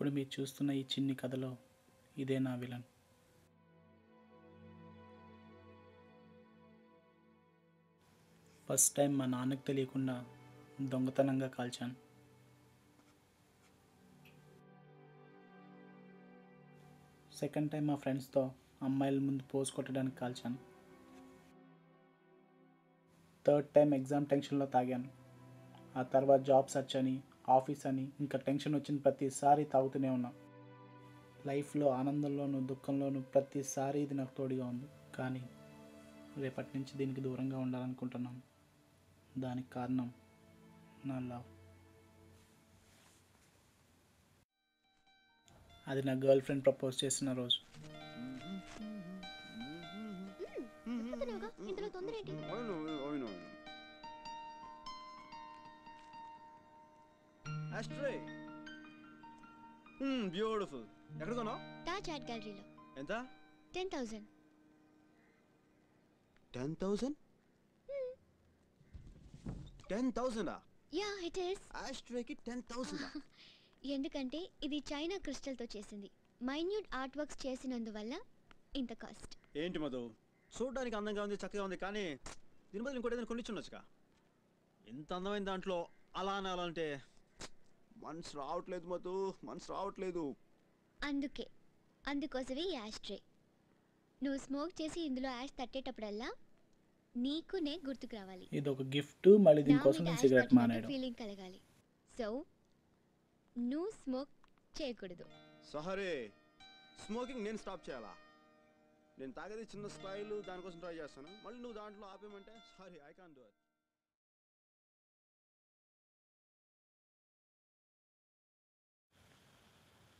ఇప్పుడు మీరు చూస్తున్న ఈ చిన్ని కథలో ఇదే నా విలన్. ఫస్ట్ టైం మా నాన్నకు తెలియకుండా దొంగతనంగా కాల్చాను. సెకండ్ టైం మా ఫ్రెండ్స్తో అమ్మాయిల ముందు పోజ్ కొట్టడానికి కాల్చాను. థర్డ్ టైం ఎగ్జామ్ టెన్షన్లో తాగాను. ఆ తర్వాత జాబ్ సర్చ్ అని, ఆఫీస్ అని, ఇంకా టెన్షన్ వచ్చిన ప్రతిసారి తాగుతూనే ఉన్నా. లైఫ్లో ఆనందంలోనూ దుఃఖంలోనూ ప్రతిసారి ఇది నాకు తోడుగా ఉంది. కానీ రేపటి నుంచి దీనికి దూరంగా ఉండాలనుకుంటున్నాను. దానికి కారణం నా లవ్. అది నా గర్ల్ ఫ్రెండ్ ప్రపోజ్ చేసిన రోజు. ఇందులో తొందర ఏంటి? Ashtray beautiful. ఎక్కడ కొన్నావు? తాజ్ ఆర్ట్ గ్యాలరీలో. ఎంత? 10,000. 10,000? 10,000? Yeah it is. ఆస్ట్రేకి 10,000? ఎందుకంటే ఇది చైనా క్రిస్టల్ తో చేసింది. మైన్యూట్ ఆర్ట్ వర్క్స్ చేసినందువల్ల ఇంత కాస్ట్. ఏంటి మధు, చూడడానికి అందంగా ఉంది, చక్కగా ఉంది, కానీ దీని బదులు ఇంకోటి ఏదైనా కొనిచ్చుండొచ్చుగా. ఇంత అందమైన దాంట్లో అలా అంటే మనసు రావట్లేదు మధు, మనసు రావట్లేదు. అందుకోసమే ఈ యాష్ట్రే. నువ్వు స్మోక్ చేసి ఇందులో యాష్ తట్టేటప్పుడల్లా నీకు నే గుర్తుకు రావాలి. ఇది ఒక గిఫ్ట్, మళ్ళీ దీనికోసం నేను సిగరెట్ మానేయడం. ఫీలింగ్ కలగాలి. సో నువ్వు స్మోక్ చేయకూడదు. సహరే, స్మోకింగ్ నేను స్టాప్ చేయాలా? నేను తాగేది చిన్న స్టైల్, దానికోసం ట్రై చేస్తాను. మళ్ళీ నువ్వు దాంట్లో ఆపేమంటే sorry, I can't do it.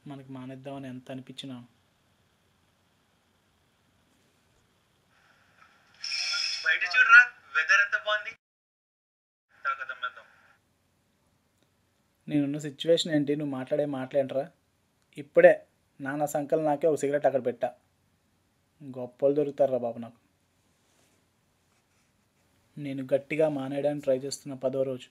మనకి మానేద్దామని ఎంత అనిపించినా బయట చూడరా, వెదర్ ఎంత బాగుంది. నేనున్న సిచ్యువేషన్ ఏంటి, నువ్వు మాట్లాడే మాట్లాడరా? ఇప్పుడే నాన్న సంకల్ నాకే ఒక సిగరెట్ అక్కడ పెట్టా. గొప్పలు దొరుకుతారా బాబు నాకు. నేను గట్టిగా మానేయడానికి ట్రై చేస్తున్న 10వ రోజు.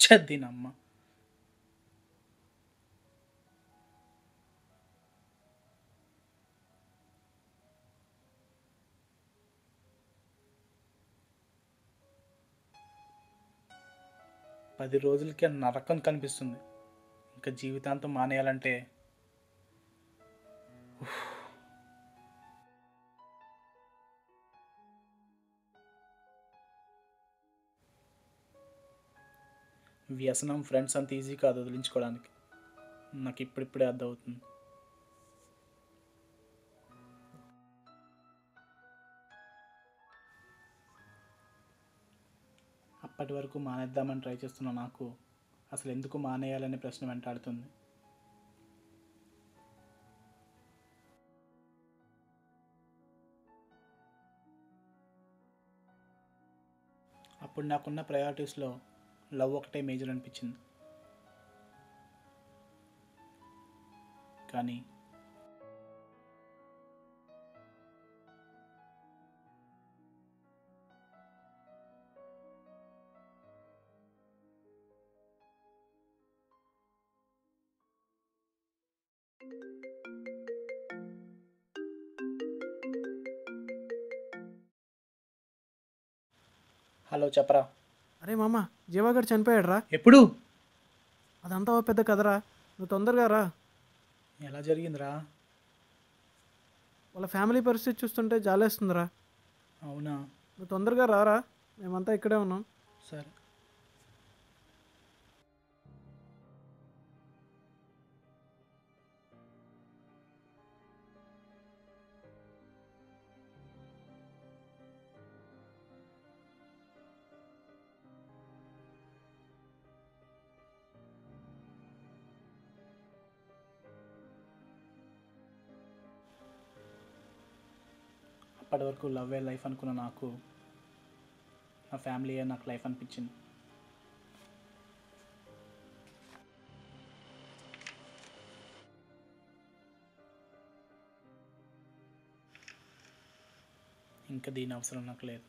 చద్దినమ్మ. పది రోజులకే నరకం కనిపిస్తుంది. ఇంకా జీవితాంతం మానేయాలంటే వ్యసనం ఫ్రెండ్స్ అంత ఈజీ కాదు వదిలించుకోవడానికి. నాకు ఇప్పుడిప్పుడే అర్థమవుతుంది. అప్పటి వరకు మానేద్దామని ట్రై చేస్తున్న నాకు అసలు ఎందుకు మానేయాలనే ప్రశ్న వెంటాడుతుంది. అప్పుడు నాకున్న ప్రయారిటీస్లో లవ్ ఒకటే మేజర్ అనిపించింది. కానీ హలో చెప్పరా. అరే మామ, జీవాగడ్ చనిపోయాడు రా. ఎప్పుడు? అదంతా ఓ పెద్ద కదరా, నువ్వు తొందరగా రా. ఎలా జరిగిందిరా? వాళ్ళ ఫ్యామిలీ పరిస్థితి చూస్తుంటే జాలేస్తుందిరా. అవునా? నువ్వు తొందరగా రారా, మేమంతా ఇక్కడే ఉన్నాం. సరే. అప్పటి వరకు లవ్వే లైఫ్ అనుకున్న నాకు నా ఫ్యామిలీయే నాకు లైఫ్ అనిపించింది. ఇంకా దీని అవసరం నాకు లేదు.